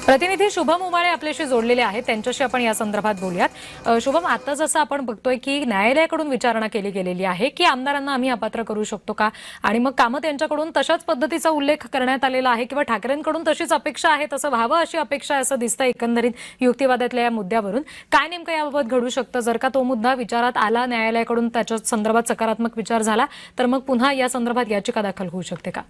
प्रतिनिधी शुभम उमाळे आपल्याशी जोडलेले आहेत, त्यांच्याशी आपण या संदर्भात बोलूयात। शुभम, आता जसं आपण बघतोय की न्यायालयाकडून विचारणा केली गेलेली आहे की आमदारांना आम्ही अपात्र करू शकतो का, आणि मग कामत यांच्याकडून तशाच पद्धतीचा उल्लेख करण्यात आलेला आहे किंवा ठाकरेंकडून तशीच अपेक्षा आहे, तसं व्हावं अशी अपेक्षा आहे असं दिसतं एकंदरीत युक्तिवादातल्या या मुद्द्यावरून। काय नेमकं याबाबत घडू शकतं? जर का तो मुद्दा विचारात आला, न्यायालयाकडून त्याच्या संदर्भात सकारात्मक विचार झाला, तर मग पुन्हा या संदर्भात याचिका दाखल होऊ शकते का?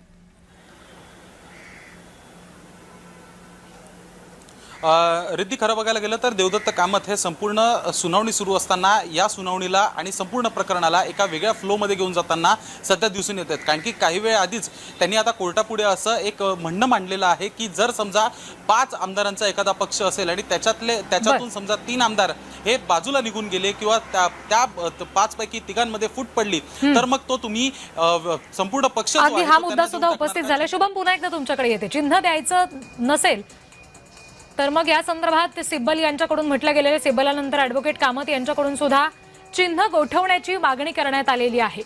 रिद्धी, खरं बघायला गेलं तर देवदत्त कामत हे संपूर्ण सुनावणी सुरू असताना या सुनावणीला आणि संपूर्ण प्रकरणाला एका वेगळ्या फ्लोमध्ये घेऊन जाताना सध्या दिसून येत आहेत। कारण की काही वेळ आधीच त्यांनी आता कोर्टापुढे असं एक म्हणणं मांडलेलं आहे की जर समजा 5 आमदारांचा एखादा पक्ष असेल आणि त्याच्यातून समजा 3 आमदार हे बाजूला निघून गेले किंवा त्या 5 पैकी 3 फूट पडली, तर मग तो तुम्ही संपूर्ण पक्ष हा मुद्दा सुद्धा उपस्थित झाला। शुभम, पुन्हा एकदा तुमच्याकडे येते। चिन्ह द्यायचं नसेल तर मग या संदर्भात सिब्बल यांच्याकडून म्हटलं गेलेले, सिब्बलानंतर ॲडव्होकेट कामत यांच्याकडून सुद्धा चिन्ह गोठवण्याची मागणी करण्यात आलेली आहे।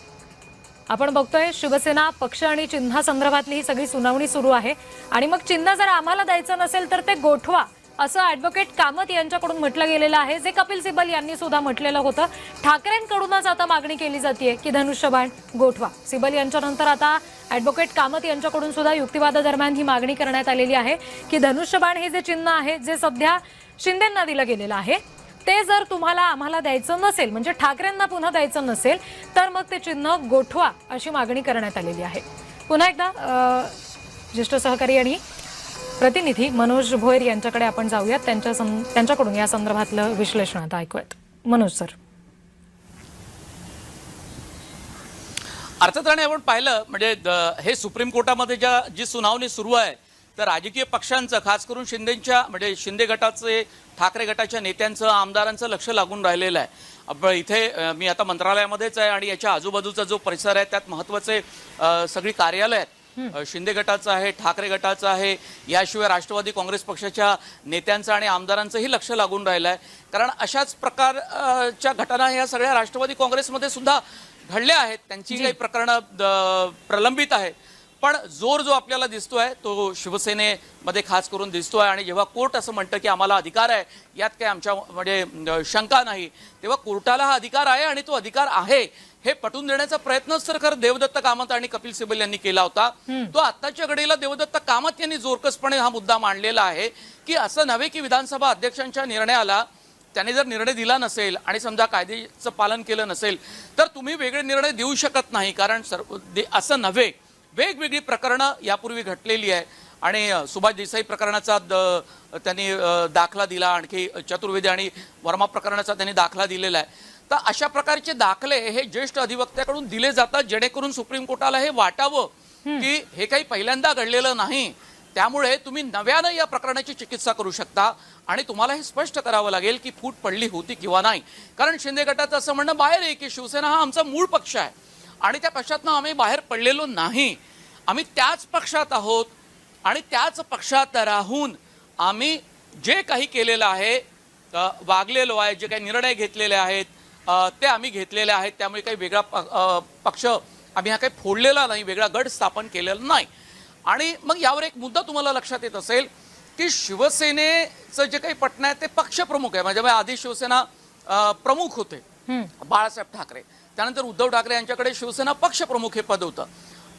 आपण बघतोय शिवसेना पक्ष आणि चिन्हा संदर्भातली ही सगळी सुनावणी सुरू आहे, आणि मग चिन्ह जर आम्हाला द्यायचं नसेल तर ते गोठवा असं ॲडव्होकेट कामत यांच्याकडून म्हटलं गेलेलं आहे, जे कपिल सिब्बल यांनी सुद्धा म्हटलेलं होतं। ठाकरेंकडूनच आता मागणी केली जाते की धनुष्यबाण गोठवा। सिब्बल यांच्यानंतर आता ॲडव्होकेट कामत यांच्याकडून सुद्धा युक्तिवादादरम्यान ही मागणी करण्यात आलेली आहे की धनुष्यबाण हे जे चिन्ह आहे, जे सध्या शिंदेंना दिलं गेलेलं आहे, ते जर तुम्हाला आम्हाला द्यायचं नसेल, म्हणजे ठाकरेंना पुन्हा द्यायचं नसेल, तर मग ते चिन्ह गोठवा अशी मागणी करण्यात आलेली आहे। पुन्हा एकदा ज्येष्ठ सहकारी आणि प्रतिनिधी मनोज भोयर यांच्याकडे आपण जाऊयात, त्यांच्याकडून या संदर्भातलं विश्लेषण आता ऐकूयात। मनोज सर। अर्थात आपण पाहिलं म्हणजे हे सुप्रीम कोर्टामध्ये जी सुनावणी सुरू आहे, तर राजकीय पक्षांचं, खास करून शिंदेच्या म्हणजे शिंदे गटाचे, ठाकरे गटाच्या नेत्यांचं, आमदारांचं लक्ष लागून राहिलेलं आहे। इथे मी आता मंत्रालयामध्येच आहे आणि याच्या आजूबाजूचा जो परिसर आहे त्यात महत्त्वाचे सगळी कार्यालय आहेत। शिंदे गटाचं आहे, ठाकरे गटाचं आहे, याशिवाय राष्ट्रवादी काँग्रेस पक्षाच्या नेत्यांचं आणि आमदारांचंही लक्ष लागून राहिलं आहे। कारण अशाच प्रकारच्या घटना ह्या सगळ्या राष्ट्रवादी काँग्रेसमध्ये सुद्धा घडल्या आहेत, त्यांची काही प्रकरणं प्रलंबित आहेत। पण जोर जो आपल्याला दिसतोय तो शिवसेनेमध्ये खास करून दिसतोय, आणि जेव्हा कोर्ट असं म्हणतं की आम्हाला अधिकार आहे, यात काही आमच्या म्हणजे शंका नाही, तेव्हा कोर्टाला हा अधिकार आहे आणि तो अधिकार आहे हे पटवून देण्याचा प्रयत्नच तर खरं देवदत्त कामत आणि कपिल सिब्बल यांनी केला होता। तो आत्ताच्या घडीला देवदत्त कामत यांनी जोरकसपणे हा मुद्दा मांडलेला आहे की असं नव्हे की विधानसभा अध्यक्षांच्या निर्णयाला त्याने जर निर्णय दिला नसेल आणि समजा कायद्याचं पालन केलं नसेल, तर तुम्ही वेगळे निर्णय देऊ शकत नाही। कारण असं नव्हे, वेगवेगळी प्रकरणं यापूर्वी घडलेली आहे, आणि सुभाष देसाई प्रकरणाचा त्यांनी दाखला दिला, आणखी चतुर्वेदी आणि वर्मा प्रकरणाचा त्यांनी दाखला दिलेला आहे। तर अशा प्रकारचे दाखले हे ज्येष्ठ अधिवक्त्याकडून दिले जातात, जेणेकरून सुप्रीम कोर्टाला हे वाटावं की हे काही पहिल्यांदा घडलेलं नाही, त्यामुळे तुम्ही नव्यानं या प्रकरणाची चिकित्सा करू शकता आणि तुम्हाला हे स्पष्ट करावं लागेल की फूट पडली होती किंवा नाही। कारण शिंदे गटाचं असं म्हणणं बाहेर आहे की शिवसेना हा आमचा मूळ पक्ष आहे आणि त्या पक्षातनं आम्ही बाहेर पडलेलो नाही, आम्ही त्याच पक्षात आहोत आणि त्याच पक्षात राहून आम्ही जे काही केलेलं आहे, वागलेलो आहे, जे काही निर्णय घेतलेले आहेत ते आम्ही घेतलेले आहेत। त्यामुळे काही वेगळा पक्ष आम्ही हा काही फोडलेला नाही, वेगळा गट स्थापन केलेला नाही। आणि मग यावर एक मुद्दा तुम्हाला लक्षात येत असेल की शिवसेनेचं जे काही पटना आहे ते पक्षप्रमुख आहे। म्हणजे आधी शिवसेना प्रमुख होते बाळासाहेब ठाकरे, त्यानंतर उद्धव ठाकरे यांच्याकडे शिवसेना पक्षप्रमुख हे पद होतं,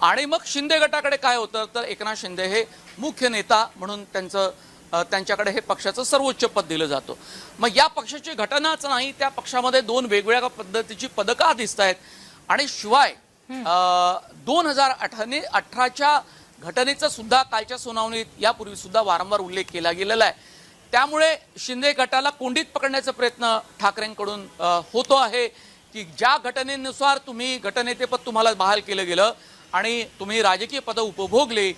आणि मग शिंदे गटाकडे काय होतं तर एकनाथ शिंदे हे मुख्य नेता म्हणून त्यांच्याकडे हे पक्षाचं सर्वोच्च पद दिलं जातं। मग या पक्षाची घटनाच नाही, त्या पक्षामध्ये 2 वेगवेगळ्या पद्धतीची पदका दिसत आहेत, आणि शिवाय 2018च्या घटनेचा सुद्धा कालच्या सुनावणीत यापूर्वी सुद्धा वारंवार उल्लेख केला गेलेला आहे। त्यामुळे शिंदे गटाला कोंडीत पकडण्याचा प्रयत्न ठाकरेंकडून होतो आहे की ज्या घटनेनुसार तुम्ही गटनेतेपद तुम्हाला बहाल केलं गेलं आणि तुम्ही राजकीय पद उपभोगले,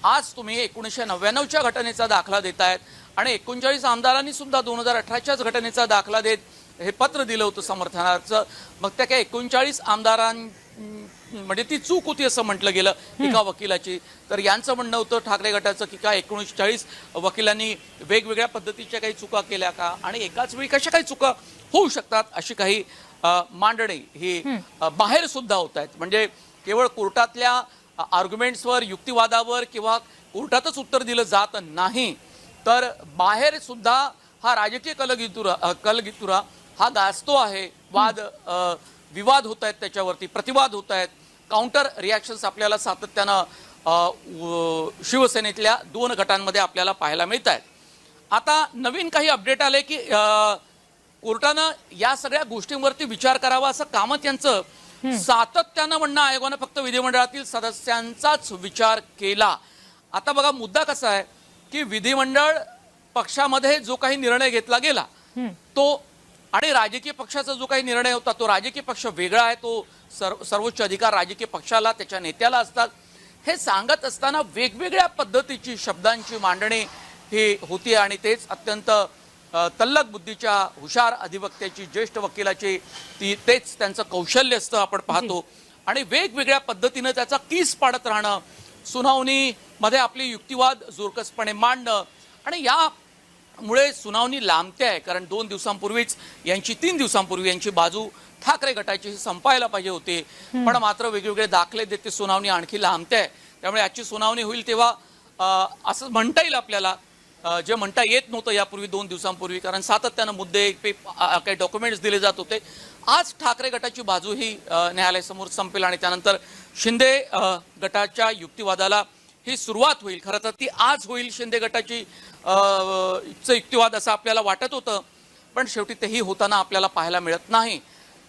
आज तुम्ही 1999च्या घटनेचा दाखला देतायत, आणि 39 आमदारांनी सुद्धा 2018च्याच घटनेचा दाखला देत हे पत्र दिलं होतं समर्थनाचं। मग त्या काही 39 म्हणजे ती चूक होती असं म्हटलं गेलं एका वकिलाची। तर यांचं म्हणणं होतं ठाकरे गटाचं की काय 39 वकिलांनी वेगवेगळ्या पद्धतीच्या काही चुका केल्या का, आणि एकाच वेळी कशा काही चुका होऊ शकतात अशी काही मांडणी ही बाहेर सुद्धा होत आहेत। म्हणजे केवळ कोर्टातल्या आर्ग्युमेंट्सवर, युक्तिवादावर किंवा कोर्टातच उत्तर दिलं जात नाही, तर बाहेर सुद्धा हा राजकीय कलगीतुरा हा गाजतो आहे. विवाद होत आहेत, त्याच्यावरती प्रतिवाद होत आहेत, काउंटर रिॲक्शन्स आपल्याला सातत्यानं शिवसेनेतल्या 2 गटांमध्ये आपल्याला पाहायला मिळत आहेत. आता नवीन काही अपडेट आले की कोर्टानं या सगळ्या गोष्टींवरती विचार करावा असं कामत यांचं सातत्यानं म्हणणं, आयोगानं फक्त विधिमंडळातील सदस्यांचाच विचार केला. आता बघा मुद्दा कसा आहे की विधिमंडळ पक्षामध्ये जो काही निर्णय घेतला गेला तो आणि राजकीय पक्षाचा जो काही निर्णय होता तो राजकीय पक्ष वेगळा आहे. तो सर्वोच्च अधिकार राजकीय पक्षाला, त्याच्या नेत्याला असतात. हे सांगत असताना वेगवेगळ्या पद्धतीची शब्दांची मांडणी ही होती आणि तेच अत्यंत तल्लख बुद्धीच्या हुशार अधिवक्त्याची, ज्येष्ठ वकिलाची तेच त्यांचं कौशल्य असतं आपण पाहतो. आणि वेगवेगळ्या पद्धतीनं त्याचा कीस पाडत राहणं, सुनावणीमध्ये आपली युक्तिवाद जोरकसपणे मांडणं आणि यामुळे सुनावणी लांबते आहे. कारण 2 दिवसांपूर्वीच 3 दिवसांपूर्वी यांची बाजू ठाकरे गटाची संपायला पाहिजे होती, पण मात्र वेगवेगळे दाखले देते सुनावणी आणखी लांबते आहे. त्यामुळे आजची सुनावणी होईल तेव्हा असं म्हणता येईल आपल्याला जे म्हणता येत नव्हतं यापूर्वी 2 दिवसांपूर्वी, कारण सातत्यानं मुद्दे काही डॉक्युमेंट्स दिले जात होते. आज ठाकरे गटाची बाजू ही न्यायालयासमोर संपेल आणि त्यानंतर शिंदे गटाच्या युक्तिवादाला ही सुरुवात होईल. खरं तर ती आज होईल शिंदे गटाची युक्तिवाद असं आपल्याला वाटत होतं, पण शेवटी तेही होताना आपल्याला पाहायला मिळत नाही.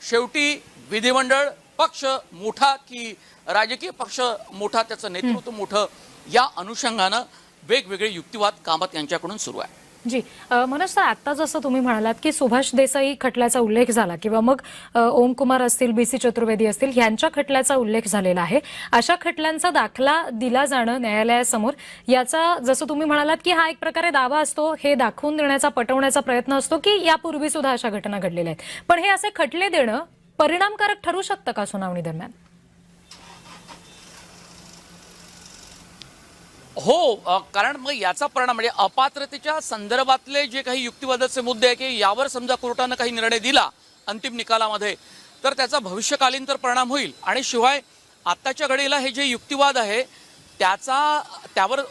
शेवटी विधिमंडळ पक्ष मोठा की राजकीय पक्ष मोठा, त्याचं नेतृत्व मोठं, या अनुषंगानं वेगवेगळे युक्तिवाद कामत यांच्याकडून सुरू आहे. जी मनोज सर, आता जसं तुम्ही म्हणालात की सुभाष देसाई खटल्याचा उल्लेख झाला किंवा मग ओमकुमार असतील, BC चतुर्वेदी असतील, ह्यांच्या खटल्याचा उल्लेख झालेला आहे. अशा खटल्यांचा दाखला दिला जाणं न्यायालयासमोर, याचा जसं तुम्ही म्हणालात की हा एक प्रकारे दावा असतो, हे दाखवून देण्याचा, पटवण्याचा प्रयत्न असतो की यापूर्वी सुद्धा अशा घटना घडलेल्या आहेत. पण हे असे खटले देणं परिणामकारक ठरू शकतं का सुनावणी दरम्यान? हो, कारण मग याचा परिणाम म्हणजे अपात्रतेच्या संदर्भातले जे काही युक्तिवादाचे मुद्दे आहे की यावर समजा कोर्टानं काही निर्णय दिला अंतिम निकालामध्ये, तर त्याचा भविष्यकालीन तर परिणाम होईल. आणि शिवाय आत्ताच्या घडीला हे जे युक्तिवाद आहे त्यावर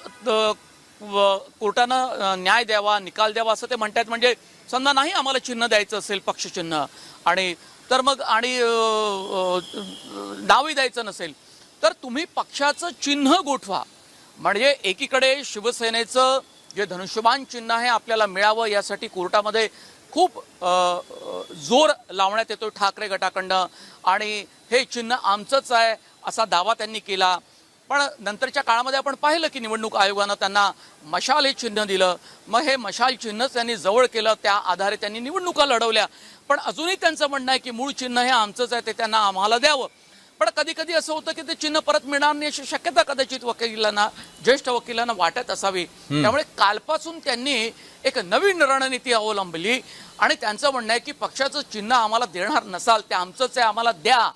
कोर्टानं न्याय द्यावा, निकाल द्यावा असं ते म्हणतात. म्हणजे समजा नाही आम्हाला चिन्ह द्यायचं असेल, पक्षचिन्ह, आणि तर मग आणि नावही द्यायचं नसेल, तर तुम्ही पक्षाचं चिन्ह गोठवा. म्हणजे एकीकडे शिवसेनेचं जे धनुष्यबाण चिन्ह आहे आपल्याला मिळावं यासाठी कोर्टामध्ये खूप जोर लावण्यात येतो ठाकरे गटाकडनं, आणि हे चिन्ह आमचंच आहे असा दावा त्यांनी केला. पण नंतरच्या काळामध्ये आपण पाहिलं की निवडणूक आयोगानं त्यांना मशाल हे चिन्ह दिलं. मग हे मशाल चिन्हच त्यांनी जवळ केलं, त्या आधारे त्यांनी निवडणुका लढवल्या. पण अजूनही त्यांचं म्हणणं आहे की मूळ चिन्ह हे आमचंच आहे, ते त्यांना आम्हाला द्यावं. पण कधी कधी असं होतं की ते चिन्ह परत मिळणार नाही अशी शक्यता कदाचित वकिलांना, ज्येष्ठ वकिलांना वाटत असावी. त्यामुळे कालपासून त्यांनी एक नवीन रणनीती अवलंबली आणि त्यांचं म्हणणं आहे की पक्षाचं चिन्ह आम्हाला देणार नसाल, ते आमचंच आहे, आम्हाला द्या.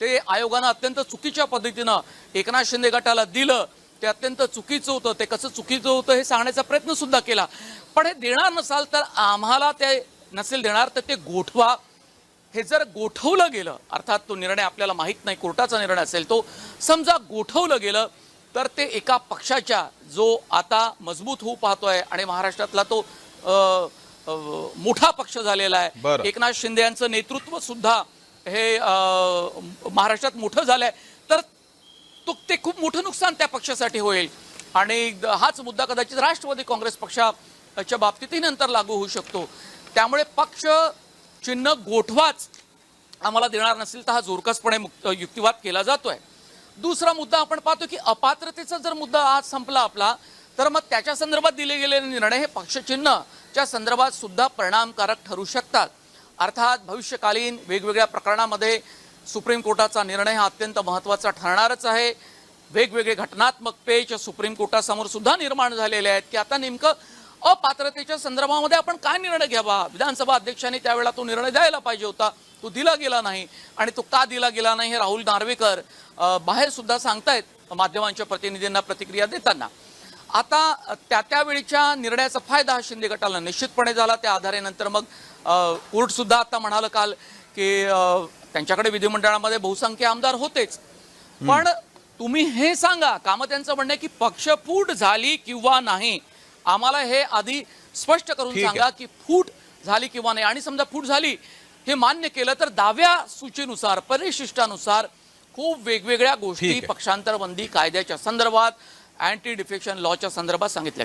ते आयोगानं अत्यंत चुकीच्या पद्धतीनं एकनाथ शिंदे गटाला दिलं, ते अत्यंत चुकीचं होतं. ते कसं चुकीचं होतं हे सांगण्याचा प्रयत्न सुद्धा केला. पण हे देणार नसाल तर आम्हाला ते नसेल देणार तर ते गोठवा. हे जर गोठवलं गेलं, अर्थात तो निर्णय आपल्याला माहीत नाही, कोर्टाचा निर्णय असेल, तो समजा गोठवलं गेलं तर ते एका पक्षाच्या जो आता मजबूत होऊ पाहतोय आणि महाराष्ट्रातला तो मोठा पक्ष झालेला आहे, एकनाथ शिंदे यांचं नेतृत्व सुद्धा हे महाराष्ट्रात मोठं झालंय, तर ते खूप मोठं नुकसान त्या पक्षासाठी होईल. आणि हाच मुद्दा कदाचित राष्ट्रवादी काँग्रेस पक्षाच्या बाबतीतही नंतर लागू होऊ शकतो. त्यामुळे पक्ष चिन्ह गोठवाच, आम्हाला देणार नसेल, तर हा जोरकसपणे युक्तिवाद केला जातोय. दुसरा मुद्दा आपण पाहतो की अपात्रतेचा जर मुद्दा आज संपला आपला, तर मग त्याच्या संदर्भात दिले गेलेले निर्णय हे पक्षचिन्हच्या संदर्भात सुद्धा परिणामकारक ठरू शकतात. अर्थात भविष्यकालीन वेगवेगळ्या प्रकरणामध्ये सुप्रीम कोर्टाचा निर्णय हा अत्यंत महत्त्वाचा ठरणारच आहे. वेगवेगळे घटनात्मक पेच सुप्रीम कोर्टासमोर सुद्धा निर्माण झालेले आहेत की आता नेमकं अपात्रतेच्या संदर्भामध्ये आपण काय निर्णय घ्यावा. विधानसभा अध्यक्षांनी त्यावेळेला तो निर्णय द्यायला पाहिजे होता, तो दिला गेला नाही. आणि तो का दिला गेला नाही हे राहुल नार्वेकर बाहेर सुद्धा सांगतायत माध्यमांच्या प्रतिनिधींना प्रतिक्रिया देताना. आता त्यावेळीच्या निर्णयाचा फायदा हा शिंदे गटाला निश्चितपणे झाला. त्या आधारे नंतर मग कोर्ट सुद्धा आता म्हणालं काल की त्यांच्याकडे विधिमंडळामध्ये बहुसंख्य आमदार होतेच, पण तुम्ही हे सांगा, कामत यांचं म्हणणं आहे की पक्षफूट झाली किंवा नाही आम्हाला हे आधी स्पष्ट करून ठीक आहे. सांगा की फूट झाली किंवा नाही, आणि समजा फूट झाली हे मान्य केलं तर 10व्या सूचीनुसार परिशिष्टानुसार खूप वेगवेगळ्या ठीक गोष्टी आहे. पक्षांतर बंदी कायद्याच्या संदर्भात, अँटी डिफेक्शन लॉच्या संदर्भात सांगितल्या